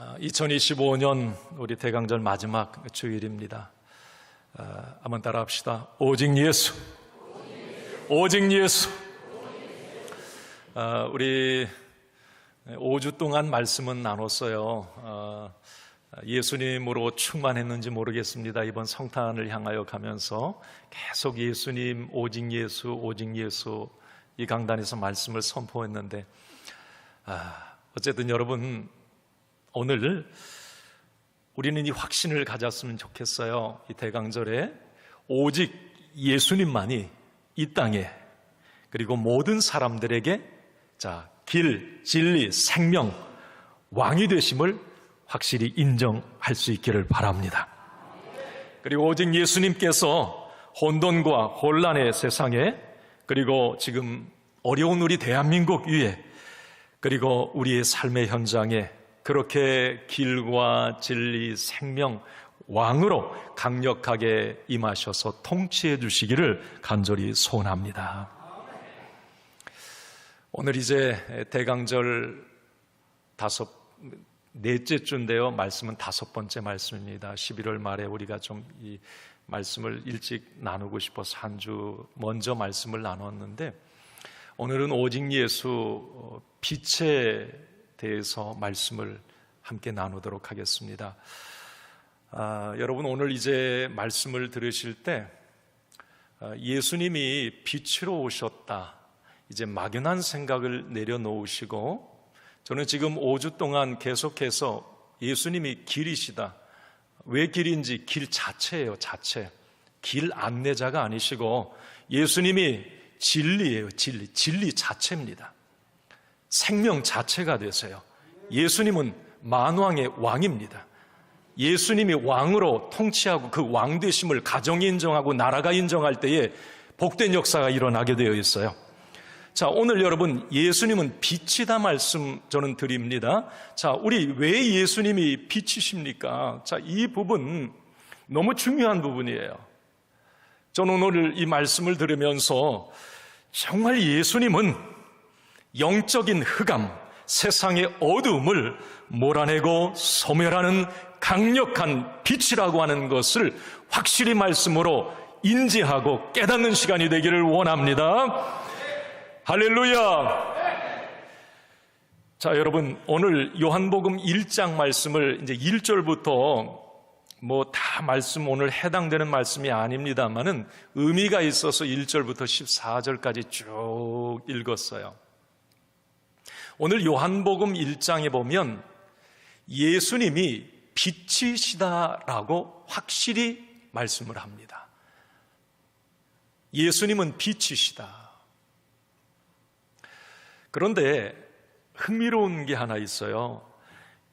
2025년 우리 대강절 마지막 주일입니다. 한번 따라합시다. 오직 예수, 오직 예수. 우리 5주 동안 말씀은 나눴어요. 예수님으로 충만했는지 모르겠습니다. 이번 성탄을 향하여 가면서 계속 예수님, 오직 예수, 오직 예수 이 강단에서 말씀을 선포했는데 어쨌든 여러분, 오늘 우리는 이 확신을 가졌으면 좋겠어요. 이 대강절에 오직 예수님만이 이 땅에, 그리고 모든 사람들에게 길, 진리, 생명, 왕이 되심을 확실히 인정할 수 있기를 바랍니다. 그리고 오직 예수님께서 혼돈과 혼란의 세상에, 그리고 지금 어려운 우리 대한민국 위에, 그리고 우리의 삶의 현장에 그렇게 길과 진리, 생명, 왕으로 강력하게 임하셔서 통치해 주시기를 간절히 소원합니다. 오늘 이제 대강절 넷째 주인데요. 말씀은 5번째 말씀입니다. 11월 말에 우리가 좀 이 말씀을 일찍 나누고 싶어서 한 주 먼저 말씀을 나눴는데, 오늘은 오직 예수 빛에 대해서 말씀을 함께 나누도록 하겠습니다. 여러분, 오늘 이제 말씀을 들으실 때 예수님이 빛으로 오셨다, 이제 막연한 생각을 내려놓으시고, 저는 지금 5주 동안 계속해서 예수님이 길이시다. 왜 길인지, 길 자체예요. 자체. 길 안내자가 아니시고 예수님이 진리예요. 진리 자체입니다. 생명 자체가 되세요. 예수님은 만왕의 왕입니다. 예수님이 왕으로 통치하고 그 왕 되심을 가정이 인정하고 나라가 인정할 때에 복된 역사가 일어나게 되어 있어요. 자, 오늘 여러분, 예수님은 빛이다 말씀 저는 드립니다. 자, 우리 왜 예수님이 빛이십니까? 자, 이 부분 너무 중요한 부분이에요. 저는 오늘 이 말씀을 들으면서 정말 예수님은 영적인 흑암, 세상의 어두움을 몰아내고 소멸하는 강력한 빛이라고 하는 것을 확실히 말씀으로 인지하고 깨닫는 시간이 되기를 원합니다. 할렐루야. 자, 여러분, 오늘 요한복음 1장 말씀을 이제 1절부터 다 말씀 오늘 해당되는 말씀이 아닙니다만은 의미가 있어서 1절부터 14절까지 쭉 읽었어요. 오늘 요한복음 1장에 보면 예수님이 빛이시다라고 확실히 말씀을 합니다. 예수님은 빛이시다. 그런데 흥미로운 게 하나 있어요.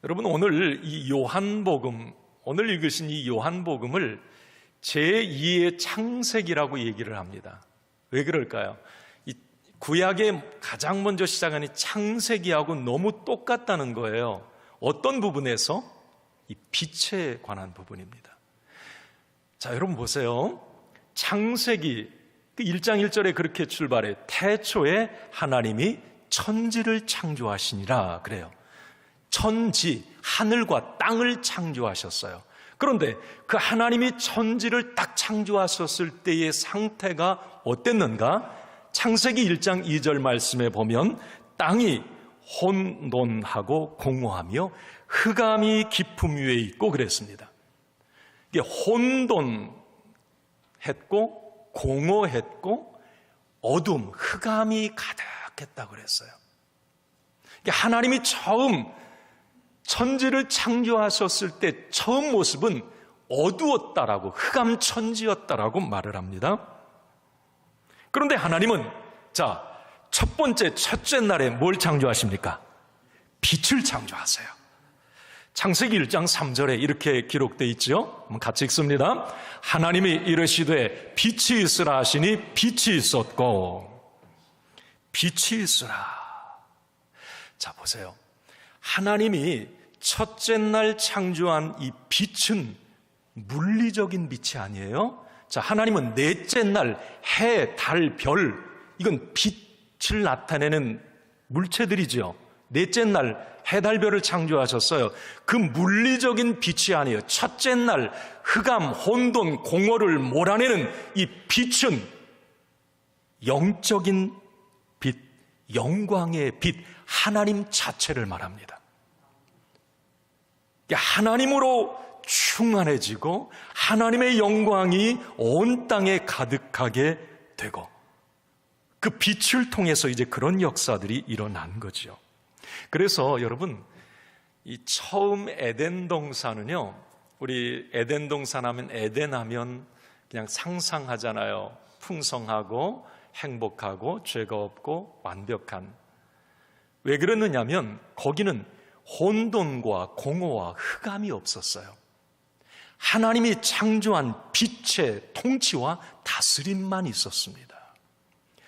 여러분, 오늘 이 요한복음, 오늘 읽으신 이 요한복음을 제2의 창세기라고 얘기를 합니다. 왜 그럴까요? 이 구약에 가장 먼저 시작하는 창세기하고 너무 똑같다는 거예요. 어떤 부분에서? 이 빛에 관한 부분입니다. 자, 여러분 보세요. 창세기 1장 1절에 그렇게 출발해. 태초에 하나님이 천지를 창조하시니라 그래요. 천지, 하늘과 땅을 창조하셨어요. 그런데 그 하나님이 천지를 딱 창조하셨을 때의 상태가 어땠는가? 창세기 1장 2절 말씀에 보면 땅이 혼돈하고 공허하며 흑암이 깊음 위에 있고 그랬습니다. 이게 혼돈했고 공허했고 어둠, 흑암이 가득했다고 그랬어요. 하나님이 처음 천지를 창조하셨을 때 처음 모습은 어두웠다라고, 흑암천지였다라고 말을 합니다. 그런데 하나님은 첫째 날에 뭘 창조하십니까? 빛을 창조하세요. 창세기 1장 3절에 이렇게 기록되어 있죠. 같이 읽습니다. 하나님이 이르시되 빛이 있으라 하시니 빛이 있었고, 빛이 있으라. 자, 보세요. 하나님이 첫째 날 창조한 이 빛은 물리적인 빛이 아니에요. 자, 하나님은 넷째 날 해, 달, 별, 이건 빛을 나타내는 물체들이죠. 넷째 날 해달별을 창조하셨어요. 그 물리적인 빛이 아니에요. 첫째 날 흑암, 혼돈, 공허를 몰아내는 이 빛은 영적인 빛, 영광의 빛, 하나님 자체를 말합니다. 하나님으로 충만해지고 하나님의 영광이 온 땅에 가득하게 되고 그 빛을 통해서 이제 그런 역사들이 일어난 거죠. 그래서 여러분, 이 처음 에덴 동산은요, 우리 에덴 동산 하면 에덴 하면 그냥 상상하잖아요. 풍성하고 행복하고 죄가 없고 완벽한. 왜 그러느냐면 거기는 혼돈과 공허와 흑암이 없었어요. 하나님이 창조한 빛의 통치와 다스림만 있었습니다.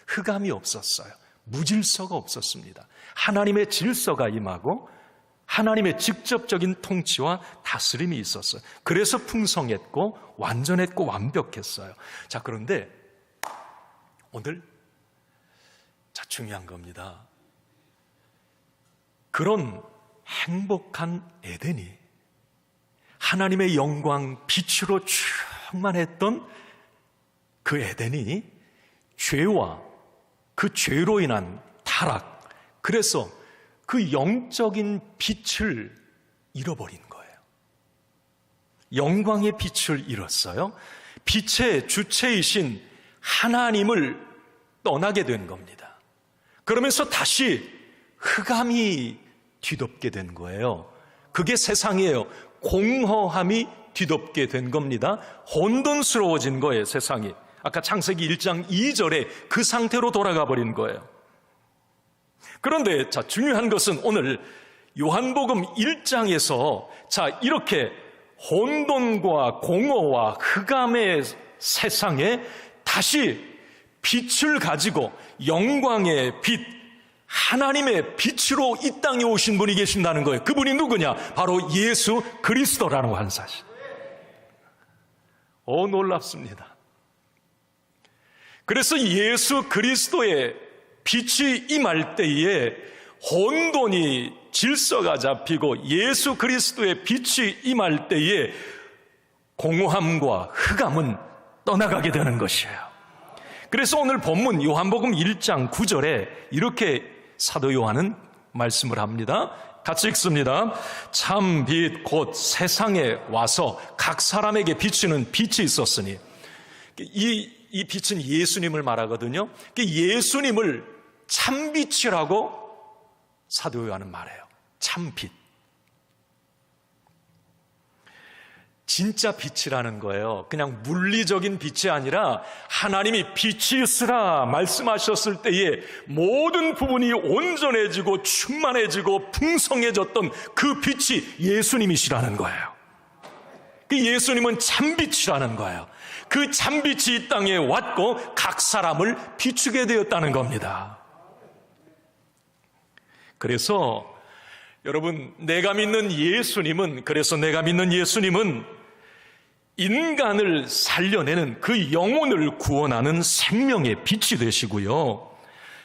흑암이 없었어요. 무질서가 없었습니다. 하나님의 질서가 임하고 하나님의 직접적인 통치와 다스림이 있었어요. 그래서 풍성했고 완전했고 완벽했어요. 자, 그런데 오늘 중요한 겁니다. 그런 행복한 에덴이, 하나님의 영광 빛으로 충만했던 그 에덴이 죄와 그 죄로 인한 타락, 그래서 그 영적인 빛을 잃어버린 거예요. 영광의 빛을 잃었어요. 빛의 주체이신 하나님을 떠나게 된 겁니다. 그러면서 다시 흑암이 뒤덮게 된 거예요. 그게 세상이에요. 공허함이 뒤덮게 된 겁니다. 혼돈스러워진 거예요, 세상이. 아까 창세기 1장 2절에 그 상태로 돌아가 버린 거예요. 그런데 중요한 것은 오늘 요한복음 1장에서 이렇게 혼돈과 공허와 흑암의 세상에 다시 빛을 가지고 영광의 빛, 하나님의 빛으로 이 땅에 오신 분이 계신다는 거예요. 그분이 누구냐? 바로 예수 그리스도라는 한 사실. 놀랍습니다. 그래서 예수 그리스도의 빛이 임할 때에 혼돈이 질서가 잡히고 예수 그리스도의 빛이 임할 때에 공허함과 흑암은 떠나가게 되는 것이에요. 그래서 오늘 본문 요한복음 1장 9절에 이렇게 사도 요한은 말씀을 합니다. 같이 읽습니다. 참 빛 곧 세상에 와서 각 사람에게 비추는 빛이 있었으니, 이 빛은 예수님을 말하거든요. 예수님을 참빛이라고 사도 요한은 말해요. 참빛. 진짜 빛이라는 거예요. 그냥 물리적인 빛이 아니라 하나님이 빛이 있으라 말씀하셨을 때에 모든 부분이 온전해지고 충만해지고 풍성해졌던 그 빛이 예수님이시라는 거예요. 그 예수님은 참빛이라는 거예요. 그 참빛이 이 땅에 왔고 각 사람을 비추게 되었다는 겁니다. 그래서 여러분, 내가 믿는 예수님은 인간을 살려내는 그 영혼을 구원하는 생명의 빛이 되시고요,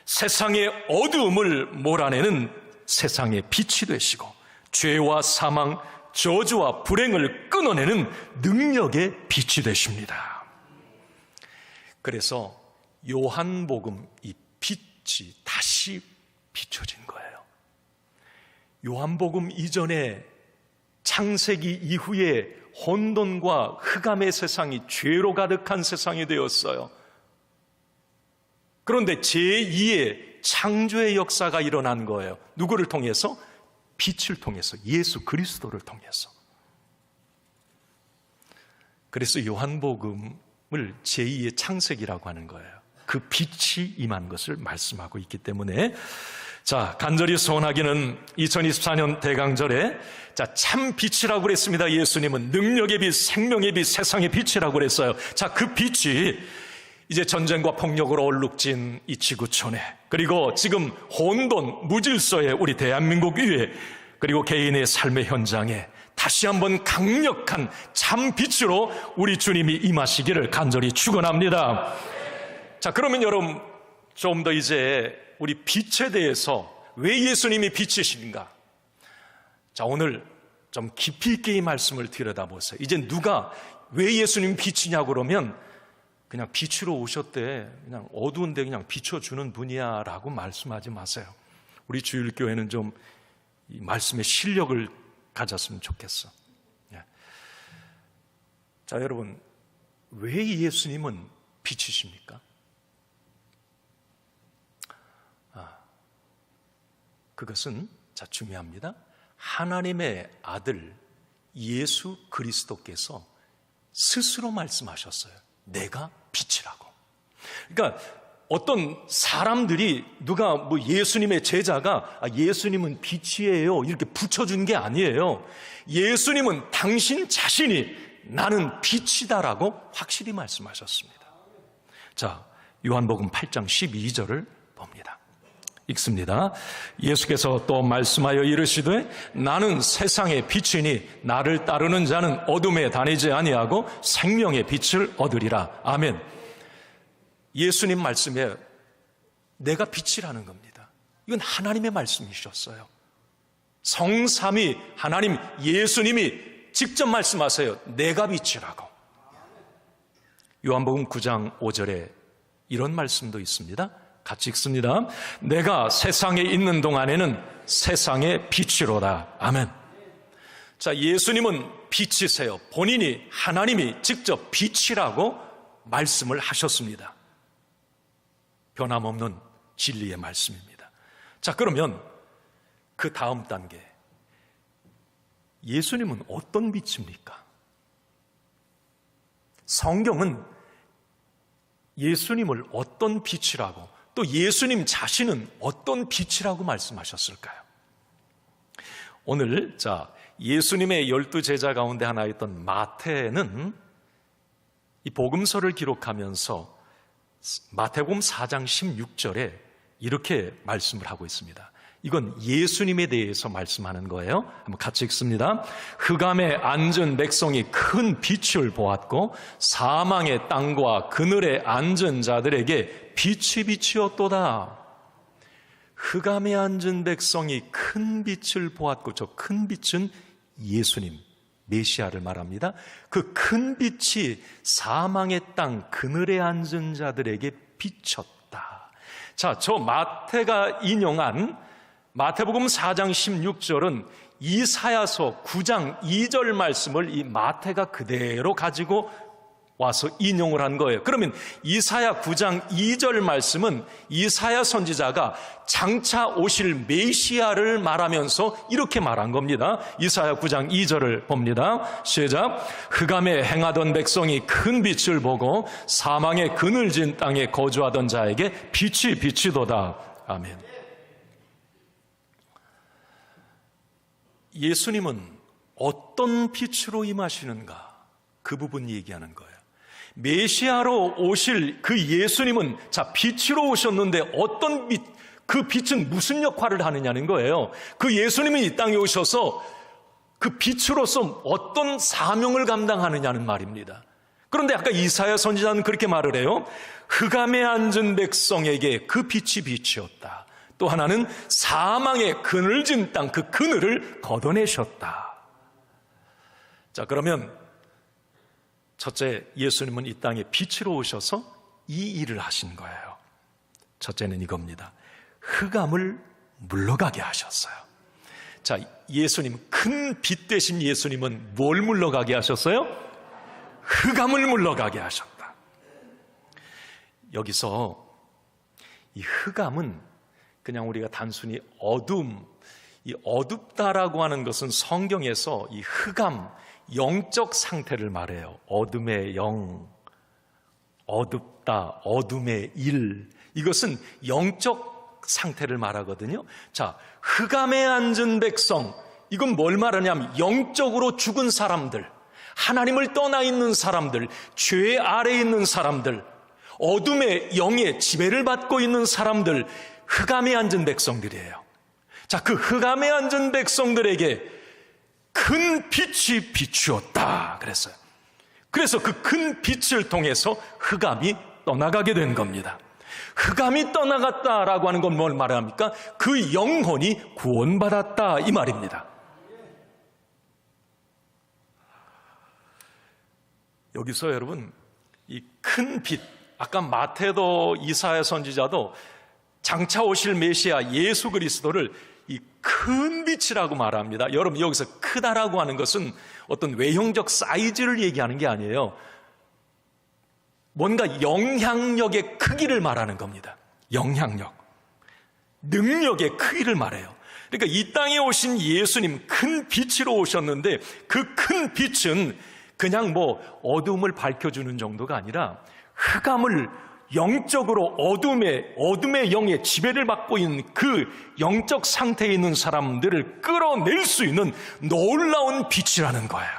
세상의 어두움을 몰아내는 세상의 빛이 되시고, 죄와 사망, 저주와 불행을 끊어내는 능력의 빛이 되십니다. 그래서 요한복음 이 빛이 다시 비춰진 거예요. 요한복음 이전에 창세기 이후에 혼돈과 흑암의 세상이 죄로 가득한 세상이 되었어요. 그런데 제2의 창조의 역사가 일어난 거예요. 누구를 통해서? 빛을 통해서, 예수 그리스도를 통해서. 그래서 요한복음을 제2의 창세기라고 하는 거예요. 그 빛이 임한 것을 말씀하고 있기 때문에, 간절히 소원하기는 2024년 대강절에 참 빛이라고 그랬습니다. 예수님은 능력의 빛, 생명의 빛, 세상의 빛이라고 그랬어요. 그 빛이 이제 전쟁과 폭력으로 얼룩진 이 지구촌에, 그리고 지금 혼돈, 무질서의 우리 대한민국 위에, 그리고 개인의 삶의 현장에 다시 한번 강력한 참 빛으로 우리 주님이 임하시기를 간절히 축원합니다. 그러면 여러분, 좀 더 이제 우리 빛에 대해서, 왜 예수님이 빛이신가? 자, 오늘 좀 깊이 있게 이 말씀을 들여다보세요. 이제 누가 왜 예수님 빛이냐고 그러면 그냥 빛으로 오셨대, 그냥 어두운데 그냥 비춰주는 분이야 라고 말씀하지 마세요. 우리 주일교회는 좀 이 말씀의 실력을 가졌으면 좋겠어. 자, 여러분, 왜 예수님은 빛이십니까? 그것은 중요합니다. 하나님의 아들 예수 그리스도께서 스스로 말씀하셨어요. 내가 빛이라고. 그러니까 어떤 사람들이 누가 예수님의 제자가 예수님은 빛이에요 이렇게 붙여준 게 아니에요. 예수님은 당신 자신이 나는 빛이다라고 확실히 말씀하셨습니다. 자, 요한복음 8장 12절을 봅니다. 읽습니다. 예수께서 또 말씀하여 이르시되 나는 세상의 빛이니 나를 따르는 자는 어둠에 다니지 아니하고 생명의 빛을 얻으리라. 아멘. 예수님 말씀에 내가 빛이라는 겁니다. 이건 하나님의 말씀이셨어요. 성삼위 하나님 예수님이 직접 말씀하세요. 내가 빛이라고. 요한복음 9장 5절에 이런 말씀도 있습니다. 같이 읽습니다. 내가 세상에 있는 동안에는 세상의 빛이로다. 아멘. 자, 예수님은 빛이세요. 본인이 하나님이 직접 빛이라고 말씀을 하셨습니다. 변함없는 진리의 말씀입니다. 자, 그러면 그 다음 단계, 예수님은 어떤 빛입니까? 성경은 예수님을 어떤 빛이라고, 또 예수님 자신은 어떤 빛이라고 말씀하셨을까요? 오늘 예수님의 12제자 가운데 하나였던 마태는 이 복음서를 기록하면서 마태복음 4장 16절에 이렇게 말씀을 하고 있습니다. 이건 예수님에 대해서 말씀하는 거예요. 한번 같이 읽습니다. 흑암에 앉은 백성이 큰 빛을 보았고 사망의 땅과 그늘에 앉은 자들에게 빛이 비치었도다. 흑암에 앉은 백성이 큰 빛을 보았고, 저 큰 빛은 예수님 메시아를 말합니다. 그 큰 빛이 사망의 땅 그늘에 앉은 자들에게 비쳤다. 자, 저 마태가 인용한 마태복음 4장 16절은 이사야서 9장 2절 말씀을 이 마태가 그대로 가지고 와서 인용을 한 거예요. 그러면 이사야 9장 2절 말씀은 이사야 선지자가 장차 오실 메시아를 말하면서 이렇게 말한 겁니다. 이사야 9장 2절을 봅니다. 시작. 흑암에 행하던 백성이 큰 빛을 보고 사망의 그늘진 땅에 거주하던 자에게 빛이 비치도다. 아멘. 예수님은 어떤 빛으로 임하시는가? 그 부분 얘기하는 거예요. 메시아로 오실 그 예수님은 빛으로 오셨는데 어떤 빛, 그 빛은 무슨 역할을 하느냐는 거예요. 그 예수님이 이 땅에 오셔서 그 빛으로서 어떤 사명을 감당하느냐는 말입니다. 그런데 아까 이사야 선지자는 그렇게 말을 해요. 흑암에 앉은 백성에게 그 빛이 비치었다. 또 하나는 사망의 그늘진 땅, 그 그늘을 걷어내셨다. 자, 그러면 첫째, 예수님은 이 땅에 빛으로 오셔서 이 일을 하신 거예요. 첫째는 이겁니다. 흑암을 물러가게 하셨어요. 자, 예수님, 큰 빛 되신 예수님은 뭘 물러가게 하셨어요? 흑암을 물러가게 하셨다. 여기서 이 흑암은 그냥 우리가 단순히 이 어둡다라고 하는 것은 성경에서 이 흑암, 영적 상태를 말해요. 어둠의 영, 어둡다, 어둠의 일. 이것은 영적 상태를 말하거든요. 자, 흑암에 앉은 백성, 이건 뭘 말하냐면 영적으로 죽은 사람들, 하나님을 떠나 있는 사람들, 죄 아래에 있는 사람들, 어둠의 영의 지배를 받고 있는 사람들, 흑암에 앉은 백성들이에요. 자, 그 흑암에 앉은 백성들에게 큰 빛이 비추었다 그랬어요. 그래서 그 큰 빛을 통해서 흑암이 떠나가게 된 겁니다. 흑암이 떠나갔다라고 하는 건 뭘 말합니까? 그 영혼이 구원받았다 이 말입니다. 여기서 여러분 이 큰 빛, 아까 마태도 이사야 선지자도 장차 오실 메시아 예수 그리스도를 이 큰 빛이라고 말합니다. 여러분 여기서 크다라고 하는 것은 어떤 외형적 사이즈를 얘기하는 게 아니에요. 뭔가 영향력의 크기를 말하는 겁니다. 영향력, 능력의 크기를 말해요. 그러니까 이 땅에 오신 예수님 큰 빛으로 오셨는데 그 큰 빛은 그냥 어둠을 밝혀주는 정도가 아니라 흑암을 영적으로 어둠의 영의 지배를 받고 있는 그 영적 상태에 있는 사람들을 끌어낼 수 있는 놀라운 빛이라는 거예요.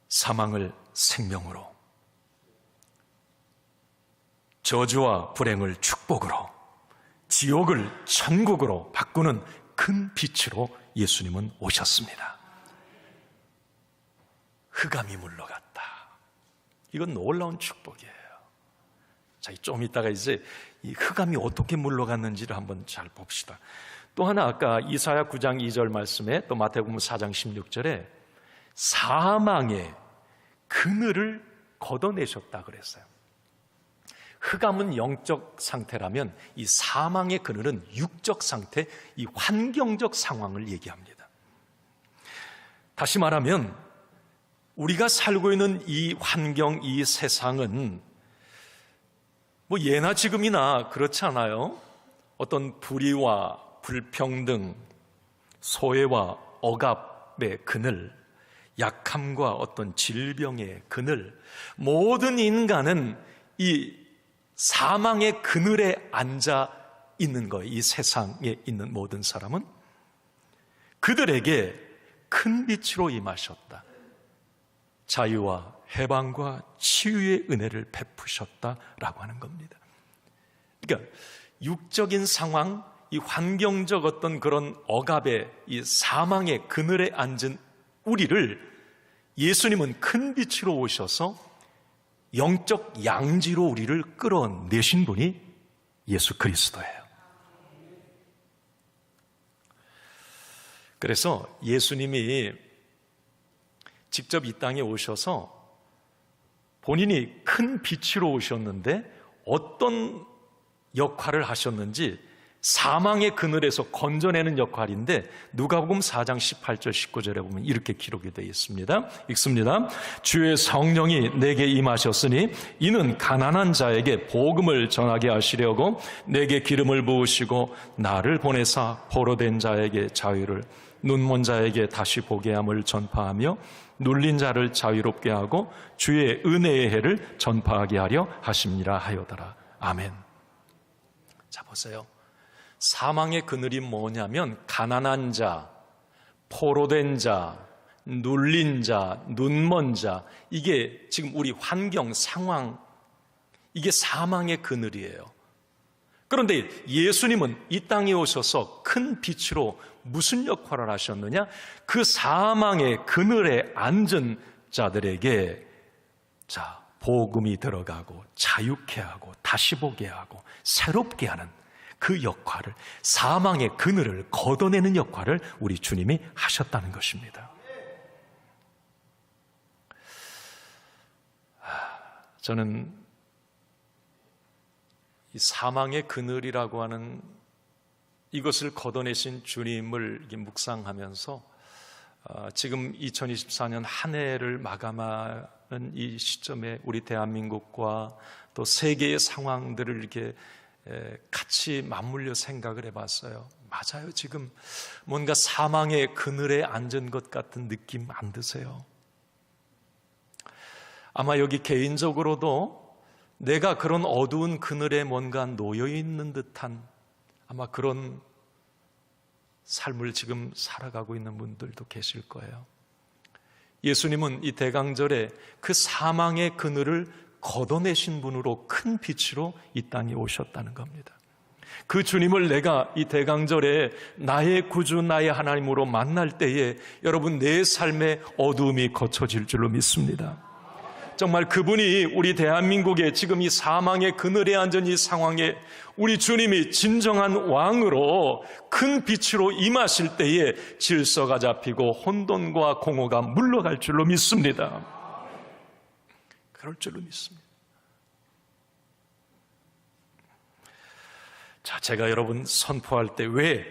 사망을 생명으로, 저주와 불행을 축복으로, 지옥을 천국으로 바꾸는 큰 빛으로 예수님은 오셨습니다. 흑암이 물러갔다. 이건 놀라운 축복이에요. 자, 좀 이따가 이제 이 흑암이 어떻게 물러갔는지를 한번 잘 봅시다. 또 하나 아까 이사야 9장 2절 말씀에 또 마태복음 4장 16절에 사망의 그늘을 걷어내셨다 그랬어요. 흑암은 영적 상태라면 이 사망의 그늘은 육적 상태, 이 환경적 상황을 얘기합니다. 다시 말하면 우리가 살고 있는 이 환경, 이 세상은 예나 지금이나 그렇지 않아요? 어떤 불의와 불평등, 소외와 억압의 그늘, 약함과 어떤 질병의 그늘, 모든 인간은 이 사망의 그늘에 앉아 있는 거예요. 이 세상에 있는 모든 사람은 그들에게 큰 빛으로 임하셨다. 자유와 해방과 치유의 은혜를 베푸셨다라고 하는 겁니다. 그러니까 육적인 상황, 이 환경적 어떤 그런 억압의 이 사망의 그늘에 앉은 우리를 예수님은 큰 빛으로 오셔서 영적 양지로 우리를 끌어내신 분이 예수 그리스도예요. 그래서 예수님이 직접 이 땅에 오셔서 본인이 큰 빛으로 오셨는데 어떤 역할을 하셨는지 사망의 그늘에서 건져내는 역할인데 누가복음 4장 18절 19절에 보면 이렇게 기록이 되어 있습니다. 읽습니다. 주의 성령이 내게 임하셨으니 이는 가난한 자에게 복음을 전하게 하시려고 내게 기름을 부으시고 나를 보내사 포로된 자에게 자유를, 눈먼 자에게 다시 보게 함을 전파하며 눌린 자를 자유롭게 하고 주의 은혜의 해를 전파하게 하려 하심이라 하여더라. 아멘. 자, 보세요. 사망의 그늘이 뭐냐면 가난한 자, 포로된 자, 눌린 자, 눈먼 자, 이게 지금 우리 환경, 상황, 이게 사망의 그늘이에요. 그런데 예수님은 이 땅에 오셔서 큰 빛으로 무슨 역할을 하셨느냐? 그 사망의 그늘에 앉은 자들에게 복음이 들어가고 자유케 하고 다시 보게 하고 새롭게 하는 그 역할을, 사망의 그늘을 걷어내는 역할을 우리 주님이 하셨다는 것입니다. 저는 이 사망의 그늘이라고 하는 이것을 걷어내신 주님을 묵상하면서 지금 2024년 한 해를 마감하는 이 시점에 우리 대한민국과 또 세계의 상황들을 이렇게 같이 맞물려 생각을 해봤어요. 맞아요. 지금 뭔가 사망의 그늘에 앉은 것 같은 느낌 안 드세요? 아마 여기 개인적으로도 내가 그런 어두운 그늘에 뭔가 놓여 있는 듯한 아마 그런 삶을 지금 살아가고 있는 분들도 계실 거예요. 예수님은 이 대강절에 그 사망의 그늘을 걷어내신 분으로 큰 빛으로 이 땅에 오셨다는 겁니다. 그 주님을 내가 이 대강절에 나의 구주, 나의 하나님으로 만날 때에 여러분 내 삶의 어두움이 거쳐질 줄로 믿습니다. 정말 그분이 우리 대한민국의 지금 이 사망의 그늘에 앉은 이 상황에 우리 주님이 진정한 왕으로 큰 빛으로 임하실 때에 질서가 잡히고 혼돈과 공허가 물러갈 줄로 믿습니다. 그럴 줄로 믿습니다. 자, 제가 여러분 선포할 때 왜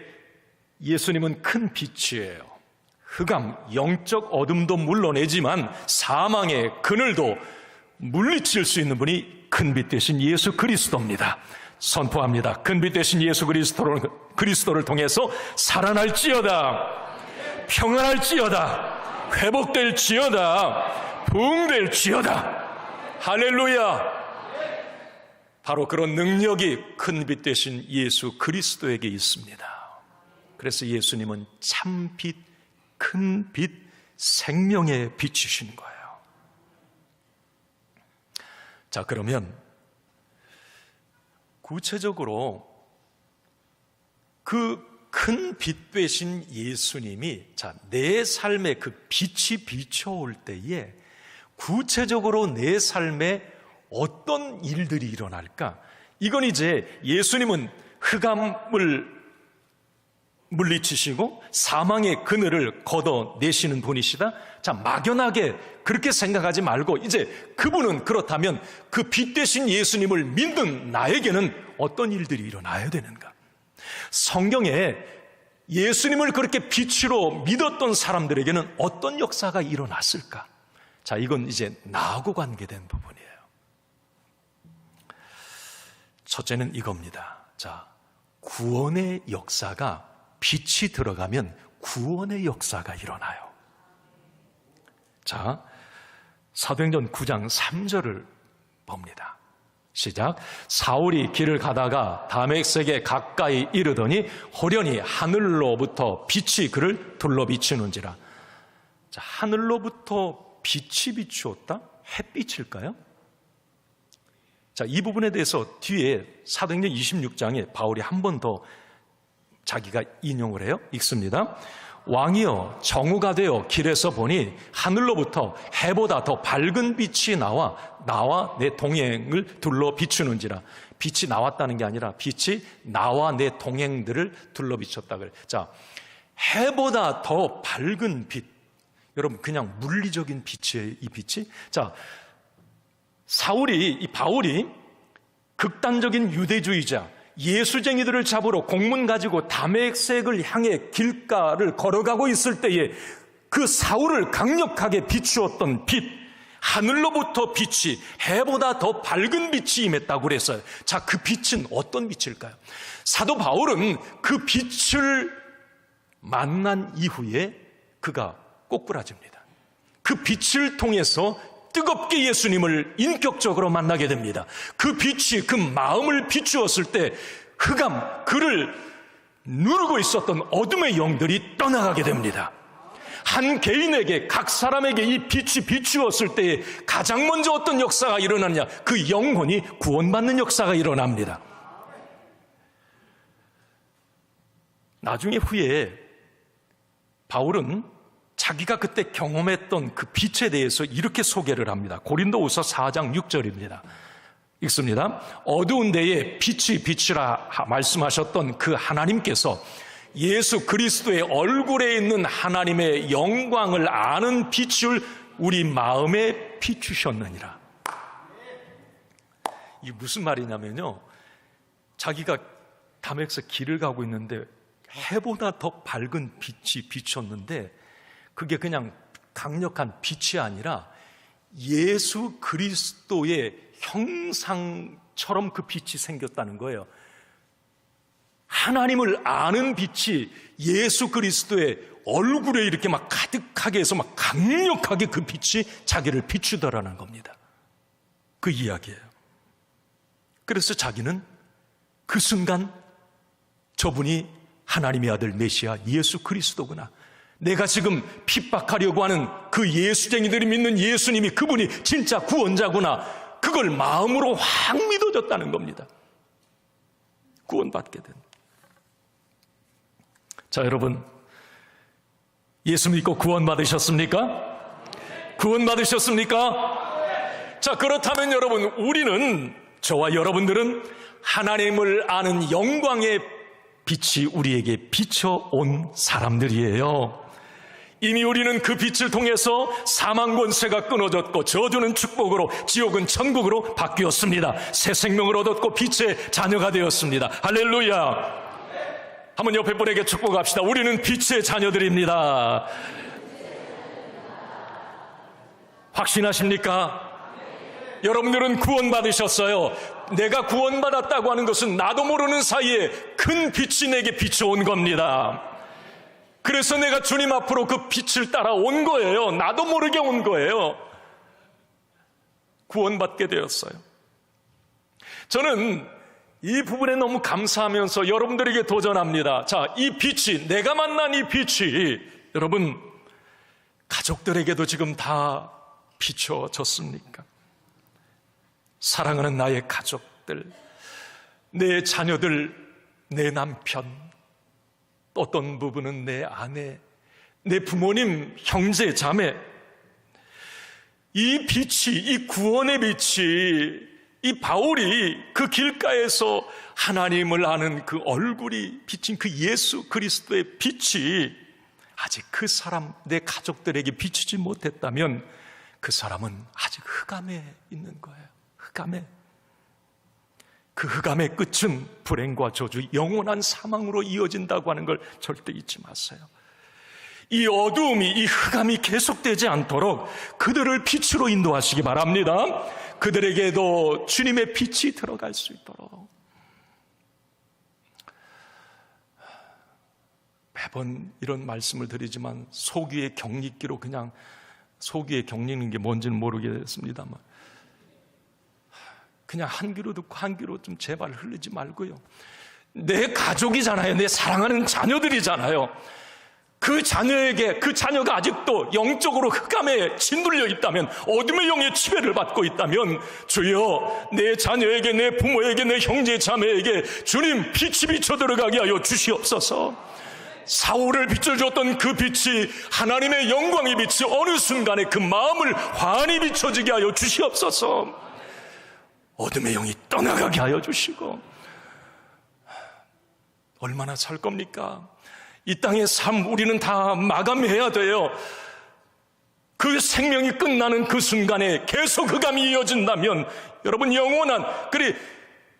예수님은 큰 빛이에요. 흑암, 영적 어둠도 물러내지만 사망의 그늘도 물리칠 수 있는 분이 큰 빛 되신 예수 그리스도입니다. 선포합니다. 큰 빛 되신 예수 그리스도를 통해서 살아날지어다, 평안할지어다, 회복될지어다, 부흥될지어다. 할렐루야. 바로 그런 능력이 큰 빛 되신 예수 그리스도에게 있습니다. 그래서 예수님은 참 빛, 큰 빛, 생명의 빛이신 거예요. 자, 그러면 구체적으로 그 큰 빛 되신 예수님이 내 삶에 그 빛이 비춰올 때에 구체적으로 내 삶에 어떤 일들이 일어날까? 이건 이제 예수님은 흑암을 물리치시고 사망의 그늘을 걷어내시는 분이시다. 자, 막연하게 그렇게 생각하지 말고 이제 그분은 그렇다면 그 빛 되신 예수님을 믿는 나에게는 어떤 일들이 일어나야 되는가? 성경에 예수님을 그렇게 빛으로 믿었던 사람들에게는 어떤 역사가 일어났을까? 자, 이건 이제 나하고 관계된 부분이에요. 첫째는 이겁니다. 자, 구원의 역사가 빛이 들어가면 구원의 역사가 일어나요. 자, 사도행전 9장 3절을 봅니다. 시작. 사울이 길을 가다가 다메섹에 가까이 이르더니 호련히 하늘로부터 빛이 그를 둘러 비추는지라. 자, 하늘로부터 빛이 비추었다? 햇빛일까요? 자, 이 부분에 대해서 뒤에 사도행전 26장에 바울이 한 번 더 자기가 인용을 해요. 읽습니다. 왕이여, 정오가 되어 길에서 보니 하늘로부터 해보다 더 밝은 빛이 나와 내 동행을 둘러 비추는지라. 빛이 나왔다는 게 아니라 빛이 나와 내 동행들을 둘러 비췄다 그래. 자, 해보다 더 밝은 빛. 여러분, 그냥 물리적인 빛이에요, 이 빛이. 자, 바울이 극단적인 유대주의자, 예수쟁이들을 잡으러 공문 가지고 다메섹을 향해 길가를 걸어가고 있을 때에 그 사울을 강력하게 비추었던 빛, 하늘로부터 빛이 해보다 더 밝은 빛이 임했다고 그랬어요. 자, 그 빛은 어떤 빛일까요? 사도 바울은 그 빛을 만난 이후에 그가 꼬꾸라집니다. 그 빛을 통해서 뜨겁게 예수님을 인격적으로 만나게 됩니다. 그 빛이 그 마음을 비추었을 때 흑암, 그를 누르고 있었던 어둠의 영들이 떠나가게 됩니다. 한 개인에게, 각 사람에게 이 빛이 비추었을 때에 가장 먼저 어떤 역사가 일어나느냐? 그 영혼이 구원받는 역사가 일어납니다. 나중에 후에 바울은 자기가 그때 경험했던 그 빛에 대해서 이렇게 소개를 합니다. 고린도후서 4장 6절입니다. 읽습니다. 어두운 데에 빛이 비치라 말씀하셨던 그 하나님께서 예수 그리스도의 얼굴에 있는 하나님의 영광을 아는 빛을 우리 마음에 비추셨느니라. 이게 무슨 말이냐면요, 자기가 다메섹 길을 가고 있는데 해보다 더 밝은 빛이 비쳤는데 그게 그냥 강력한 빛이 아니라 예수 그리스도의 형상처럼 그 빛이 생겼다는 거예요. 하나님을 아는 빛이 예수 그리스도의 얼굴에 이렇게 막 가득하게 해서 막 강력하게 그 빛이 자기를 비추더라는 겁니다. 그 이야기예요. 그래서 자기는 그 순간 저분이 하나님의 아들 메시아 예수 그리스도구나, 내가 지금 핍박하려고 하는 그 예수쟁이들이 믿는 예수님이 그분이 진짜 구원자구나, 그걸 마음으로 확 믿어졌다는 겁니다. 구원받게 된. 자, 여러분, 예수 믿고 구원받으셨습니까? 구원받으셨습니까? 자, 그렇다면 여러분, 우리는, 저와 여러분들은 하나님을 아는 영광의 빛이 우리에게 비춰온 사람들이에요. 이미 우리는 그 빛을 통해서 사망 권세가 끊어졌고 저주는 축복으로, 지옥은 천국으로 바뀌었습니다. 새 생명을 얻었고 빛의 자녀가 되었습니다. 할렐루야. 한번 옆에 분에게 축복합시다. 우리는 빛의 자녀들입니다. 확신하십니까? 여러분들은 구원받으셨어요. 내가 구원받았다고 하는 것은 나도 모르는 사이에 큰 빛이 내게 비춰온 겁니다. 그래서 내가 주님 앞으로 그 빛을 따라 온 거예요. 나도 모르게 온 거예요. 구원받게 되었어요. 저는 이 부분에 너무 감사하면서 여러분들에게 도전합니다. 자, 이 빛이, 내가 만난 이 빛이 여러분 가족들에게도 지금 다 비춰졌습니까? 사랑하는 나의 가족들, 내 자녀들, 내 남편, 어떤 부분은 내 아내, 내 부모님, 형제, 자매, 이 빛이, 이 구원의 빛이, 이 바울이 그 길가에서 하나님을 아는 그 얼굴이 비친 그 예수 그리스도의 빛이 아직 그 사람, 내 가족들에게 비추지 못했다면 그 사람은 아직 흑암에 있는 거예요. 흑암에. 그 흑암의 끝은 불행과 저주, 영원한 사망으로 이어진다고 하는 걸 절대 잊지 마세요. 이 어두움이, 이 흑암이 계속되지 않도록 그들을 빛으로 인도하시기 바랍니다. 그들에게도 주님의 빛이 들어갈 수 있도록. 매번 이런 말씀을 드리지만 속위의 격리기로 그냥, 속위의 격리는 게 뭔지는 모르겠습니다만 그냥 한 귀로 듣고 한 귀로 좀 제발 흘리지 말고요. 내 가족이잖아요. 내 사랑하는 자녀들이잖아요. 그 자녀에게, 그 자녀가 아직도 영적으로 흑암에 짓눌려 있다면, 어둠의 영의 지배를 받고 있다면, 주여, 내 자녀에게, 내 부모에게, 내 형제 자매에게 주님 빛이 비쳐 들어가게 하여 주시옵소서. 사울을 비춰줬던 그 빛이, 하나님의 영광의 빛이 어느 순간에 그 마음을 환히 비춰지게 하여 주시옵소서. 어둠의 영이 떠나가게 하여 주시고. 얼마나 살 겁니까? 이 땅의 삶 우리는 다 마감해야 돼요. 그 생명이 끝나는 그 순간에 계속 흑암이 이어진다면 여러분 영원한, 그래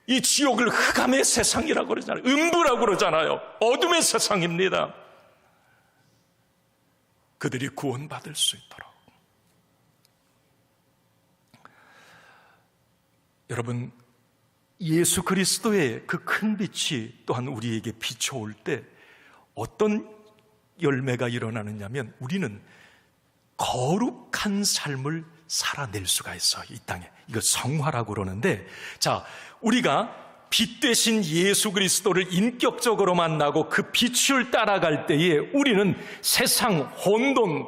이 지옥을 흑암의 세상이라고 그러잖아요. 음부라고 그러잖아요. 어둠의 세상입니다. 그들이 구원받을 수 있도록. 여러분, 예수 그리스도의 그 큰 빛이 또한 우리에게 비춰올 때 어떤 열매가 일어나느냐면 우리는 거룩한 삶을 살아낼 수가 있어요. 이 땅에. 이거 성화라고 그러는데, 자, 우리가 빛 대신 예수 그리스도를 인격적으로 만나고 그 빛을 따라갈 때에 우리는 세상 혼돈,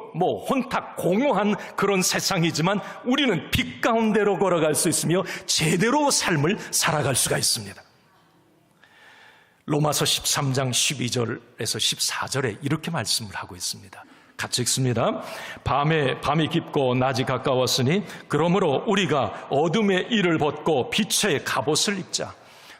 혼탁, 공허한 그런 세상이지만 우리는 빛 가운데로 걸어갈 수 있으며 제대로 삶을 살아갈 수가 있습니다. 로마서 13장 12절에서 14절에 이렇게 말씀을 하고 있습니다. 같이 읽습니다. 밤이 깊고 낮이 가까웠으니 그러므로 우리가 어둠의 일을 벗고 빛의 갑옷을 입자.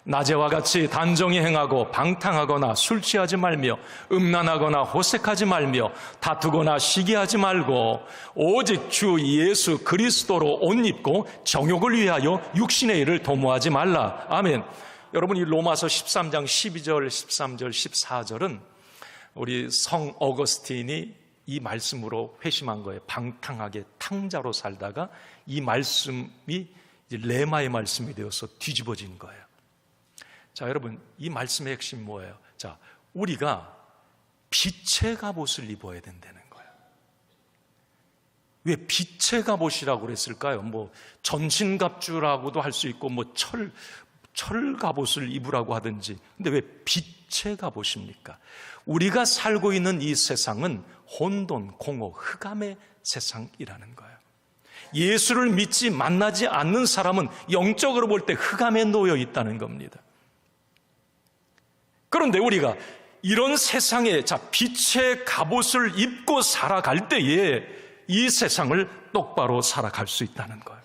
낮에와 같이 단정히 행하고 방탕하거나 술 취하지 말며 음란하거나 호색하지 말며 다투거나 시기하지 말고 오직 주 예수 그리스도로 옷 입고 정욕을 위하여 육신의 일을 도모하지 말라. 아멘. 여러분, 이 로마서 13장 12절, 13절, 14절은 우리 성 어거스틴이 이 말씀으로 회심한 거예요. 방탕하게 탕자로 살다가 이 말씀이 이제 레마의 말씀이 되어서 뒤집어진 거예요. 자, 여러분, 이 말씀의 핵심 뭐예요? 자, 우리가 빛의 갑옷을 입어야 된다는 거예요. 왜 빛의 갑옷이라고 그랬을까요? 전신갑주라고도 할 수 있고 철 갑옷을 입으라고 하든지. 근데 왜 빛의 갑옷입니까? 우리가 살고 있는 이 세상은 혼돈, 공허, 흑암의 세상이라는 거예요. 예수를 믿지 만나지 않는 사람은 영적으로 볼 때 흑암에 놓여 있다는 겁니다. 그런데 우리가 이런 세상에 빛의 갑옷을 입고 살아갈 때에 이 세상을 똑바로 살아갈 수 있다는 거예요.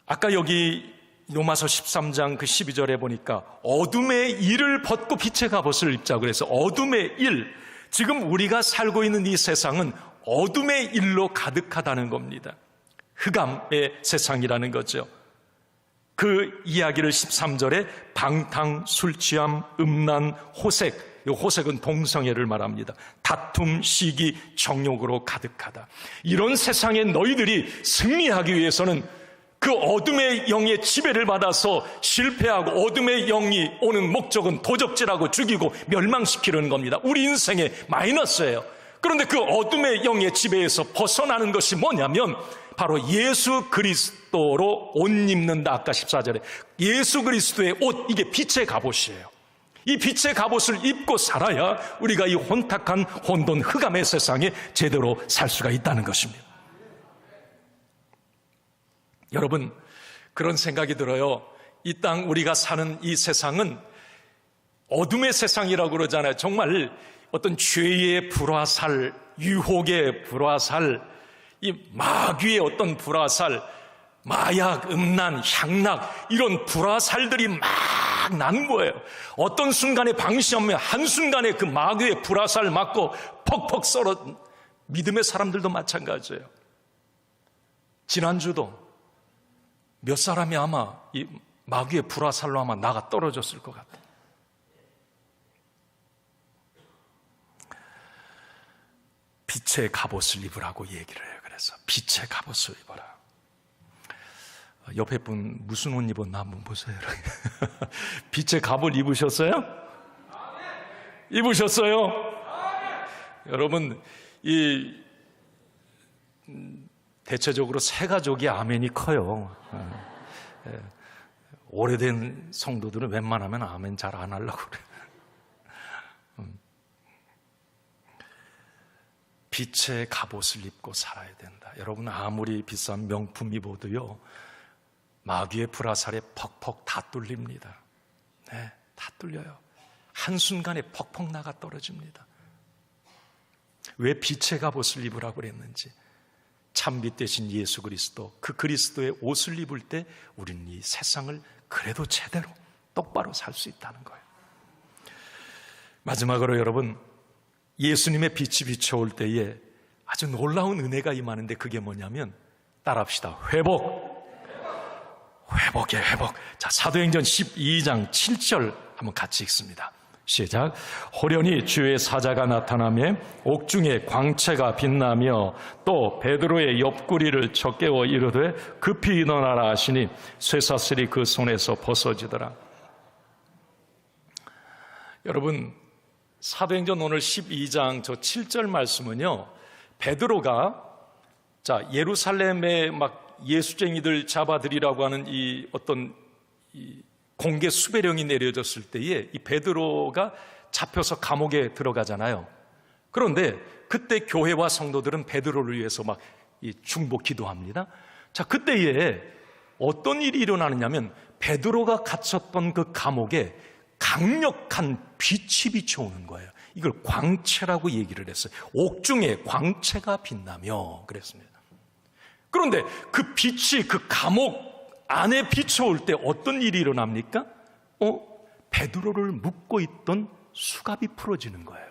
아까 여기 로마서 13장 그 12절에 보니까 어둠의 일을 벗고 빛의 갑옷을 입자고 그래서 어둠의 일, 지금 우리가 살고 있는 이 세상은 어둠의 일로 가득하다는 겁니다. 흑암의 세상이라는 거죠. 그 이야기를 13절에 방탕, 술취함, 음란, 호색, 이 호색은 동성애를 말합니다. 다툼, 시기, 정욕으로 가득하다. 이런 세상에 너희들이 승리하기 위해서는 그 어둠의 영의 지배를 받아서 실패하고 어둠의 영이 오는 목적은 도적질하고 죽이고 멸망시키려는 겁니다. 우리 인생의 마이너스예요. 그런데 그 어둠의 영의 지배에서 벗어나는 것이 뭐냐면 바로 예수 그리스도로 옷 입는다. 아까 14절에 예수 그리스도의 옷, 이게 빛의 갑옷이에요. 이 빛의 갑옷을 입고 살아야 우리가 이 혼탁한 혼돈 흑암의 세상에 제대로 살 수가 있다는 것입니다. 여러분, 그런 생각이 들어요. 이 땅 우리가 사는 이 세상은 어둠의 세상이라고 그러잖아요. 정말 어떤 죄의 불화살, 유혹의 불화살, 이 마귀의 어떤 불화살, 마약, 음란, 향락, 이런 불화살들이 막 나는 거예요. 어떤 순간에 방심하면 한순간에 그 마귀의 불화살 맞고 퍽퍽 썰어. 믿음의 사람들도 마찬가지예요. 지난주도 몇 사람이 아마 이 마귀의 불화살로 아마 나가 떨어졌을 것 같아요. 빛의 갑옷을 입으라고 얘기를 해요. 그래서 빛의 갑옷을 입어라. 옆에 분 무슨 옷 입었나 한번 보세요. 빛의 갑옷 입으셨어요? 입으셨어요? 여러분, 이 대체적으로 새 가족이 아멘이 커요. 오래된 성도들은 웬만하면 아멘 잘 안 하려고 그래요. 빛의 갑옷을 입고 살아야 된다. 여러분, 아무리 비싼 명품 입어도요, 마귀의 불화살에 퍽퍽 다 뚫립니다. 네, 다 뚫려요. 한순간에 퍽퍽 나가 떨어집니다. 왜 빛의 갑옷을 입으라고 그랬는지, 참빛 대신 예수 그리스도, 그 그리스도의 옷을 입을 때 우리는 이 세상을 그래도 제대로 똑바로 살 수 있다는 거예요. 마지막으로 여러분, 예수님의 빛이 비춰올 때에 아주 놀라운 은혜가 임하는데 그게 뭐냐면, 따라합시다. 회복의 회복. 자, 사도행전 12장 7절 한번 같이 읽습니다. 시작. 호련히 주의 사자가 나타나며 옥중에 광채가 빛나며 또 베드로의 옆구리를 쳐 깨워 이르되 급히 일어나라 하시니 쇠사슬이 그 손에서 벗어지더라. 여러분, 사도행전 오늘 12장 저 7절 말씀은요, 베드로가 예루살렘에 막 예수쟁이들 잡아들이라고 하는 이 어떤 공개 수배령이 내려졌을 때에 이 베드로가 잡혀서 감옥에 들어가잖아요. 그런데 그때 교회와 성도들은 베드로를 위해서 막 중보 기도합니다. 자, 그때에 어떤 일이 일어나느냐면 베드로가 갇혔던 그 감옥에 강력한 빛이 비춰오는 거예요. 이걸 광채라고 얘기를 했어요. 옥중에 광채가 빛나며 그랬습니다. 그런데 그 빛이 그 감옥 안에 비춰올 때 어떤 일이 일어납니까? 베드로를 묶고 있던 수갑이 풀어지는 거예요.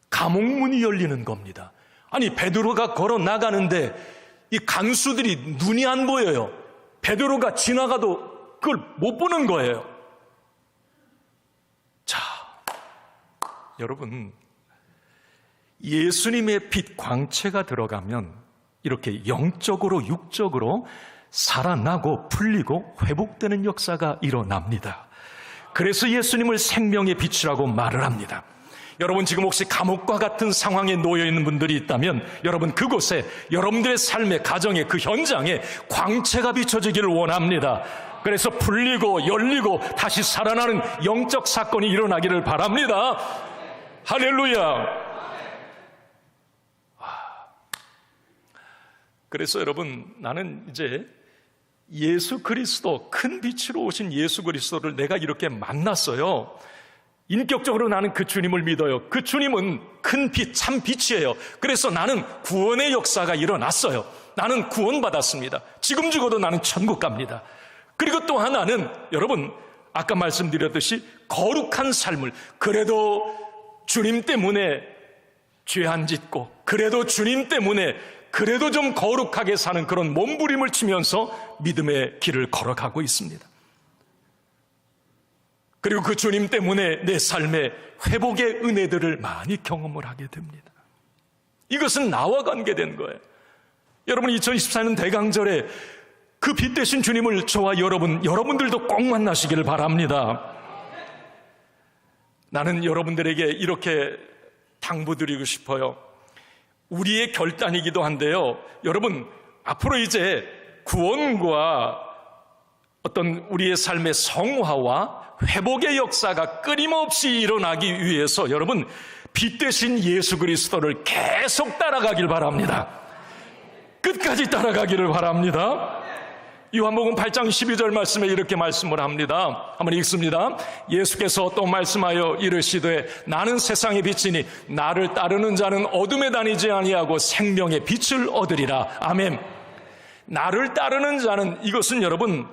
감옥문이 열리는 겁니다. 아니, 베드로가 걸어 나가는데 이 간수들이 눈이 안 보여요. 베드로가 지나가도 그걸 못 보는 거예요. 자, 여러분, 예수님의 빛 광채가 들어가면 이렇게 영적으로 육적으로 살아나고 풀리고 회복되는 역사가 일어납니다. 그래서 예수님을 생명의 빛이라고 말을 합니다. 여러분, 지금 혹시 감옥과 같은 상황에 놓여 있는 분들이 있다면 여러분, 그곳에 여러분들의 삶의 가정의 그 현장에 광채가 비춰지기를 원합니다. 그래서 풀리고 열리고 다시 살아나는 영적 사건이 일어나기를 바랍니다. 할렐루야. 그래서 여러분, 나는 이제 예수 그리스도, 큰 빛으로 오신 예수 그리스도를 내가 이렇게 만났어요. 인격적으로 나는 그 주님을 믿어요. 그 주님은 큰 빛, 참 빛이에요. 그래서 나는 구원의 역사가 일어났어요. 나는 구원받았습니다. 지금 죽어도 나는 천국 갑니다. 그리고 또 하나는 여러분 아까 말씀드렸듯이 거룩한 삶을, 그래도 주님 때문에 죄 안 짓고, 그래도 주님 때문에 그래도 좀 거룩하게 사는 그런 몸부림을 치면서 믿음의 길을 걸어가고 있습니다. 그리고 그 주님 때문에 내 삶에 회복의 은혜들을 많이 경험을 하게 됩니다. 이것은 나와 관계된 거예요. 여러분 2024년 대강절에 그 빛 되신 주님을 저와 여러분들도 꼭 만나시기를 바랍니다. 나는 여러분들에게 이렇게 당부드리고 싶어요. 우리의 결단이기도 한데요, 여러분 앞으로 이제 구원과 어떤 우리의 삶의 성화와 회복의 역사가 끊임없이 일어나기 위해서 여러분 빛 되신 예수 그리스도를 계속 따라가길 바랍니다. 끝까지 따라가기를 바랍니다. 요한복음 8장 12절 말씀에 이렇게 말씀을 합니다. 한번 읽습니다. 예수께서 또 말씀하여 이르시되 나는 세상의 빛이니 나를 따르는 자는 어둠에 다니지 아니하고 생명의 빛을 얻으리라. 아멘. 나를 따르는 자는, 이것은 여러분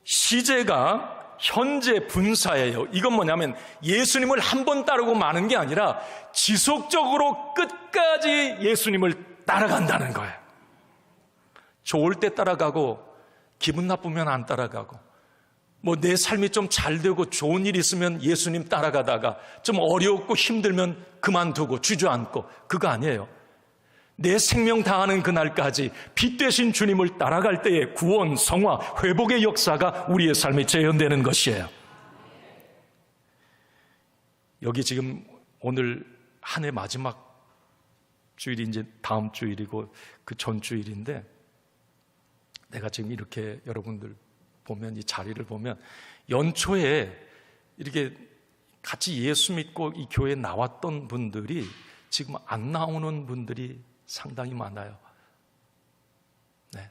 시제가 현재 분사예요. 이건 뭐냐면 예수님을 한 번 따르고 마는 게 아니라 지속적으로 끝까지 예수님을 따라간다는 거예요. 좋을 때 따라가고 기분 나쁘면 안 따라가고, 뭐 내 삶이 좀 잘 되고 좋은 일 있으면 예수님 따라가다가 좀 어렵고 힘들면 그만두고 주저앉고, 그거 아니에요. 내 생명 다하는 그날까지 빛 되신 주님을 따라갈 때에 구원, 성화, 회복의 역사가 우리의 삶에 재현되는 것이에요. 여기 지금 오늘 한 해 마지막 주일이 이제 다음 주일이고 그 전 주일인데, 내가 지금 이렇게 여러분들 보면, 이 자리를 보면 연초에 이렇게 같이 예수 믿고 이 교회에 나왔던 분들이 지금 안 나오는 분들이 상당히 많아요. 네.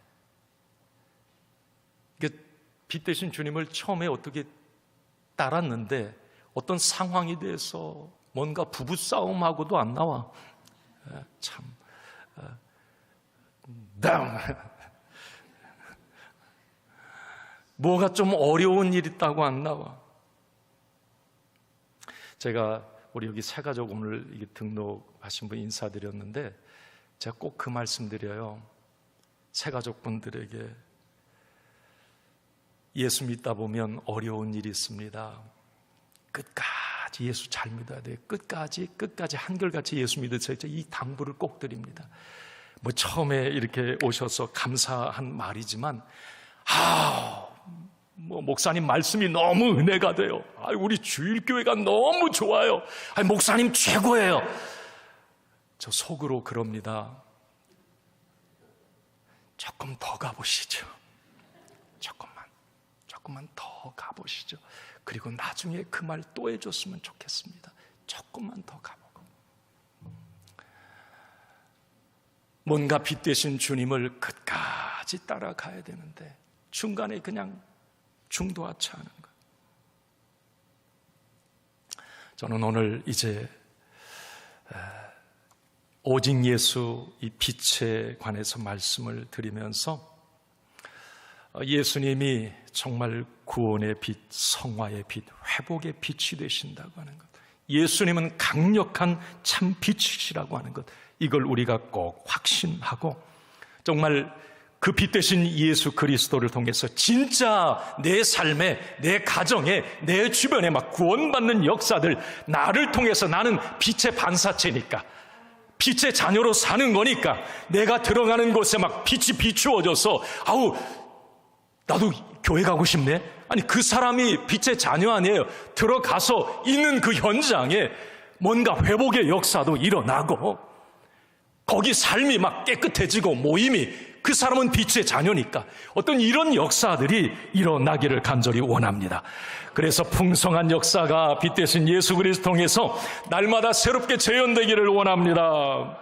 빛 되신 주님을 처음에 어떻게 따랐는데 어떤 상황이 돼서 뭔가 부부싸움하고도 안 나와. 참 뭐가 좀 어려운 일 있다고 안 나와. 제가 우리 여기 새가족 오늘 등록하신 분 인사드렸는데 제가 꼭 그 말씀 드려요. 새가족분들에게 예수 믿다 보면 어려운 일이 있습니다. 끝까지 예수 잘 믿어야 돼요. 끝까지 한결같이 예수 믿으세요. 이 당부를 꼭 드립니다. 뭐 처음에 이렇게 오셔서 감사한 말이지만 목사님 말씀이 너무 은혜가 돼요. 우리 주일교회가 너무 좋아요. 목사님 최고예요. 저 속으로 그럽니다. 조금 더 가보시죠. 조금만 더 가보시죠. 그리고 나중에 그 말 또 해줬으면 좋겠습니다. 조금만 더 가보고. 뭔가 빛 되신 주님을 끝까지 따라가야 되는데 중간에 그냥 중도하차하는 것. 저는 오늘 이제 오직 예수, 이 빛에 관해서 말씀을 드리면서 예수님이 정말 구원의 빛, 성화의 빛, 회복의 빛이 되신다고 하는 것, 예수님은 강력한 참 빛이시라고 하는 것, 이걸 우리가 꼭 확신하고 정말 그 빛 되신 예수 그리스도를 통해서 진짜 내 삶에, 내 가정에, 내 주변에 막 구원받는 역사들, 나를 통해서, 나는 빛의 반사체니까, 빛의 자녀로 사는 거니까 내가 들어가는 곳에 막 빛이 비추어져서 나도 교회 가고 싶네. 아니 그 사람이 빛의 자녀 아니에요. 들어가서 있는 그 현장에 뭔가 회복의 역사도 일어나고 거기 삶이 막 깨끗해지고 모임이, 그 사람은 빛의 자녀니까 어떤 이런 역사들이 일어나기를 간절히 원합니다. 그래서 풍성한 역사가 빛 되신 예수 그리스도 통해서 날마다 새롭게 재현되기를 원합니다.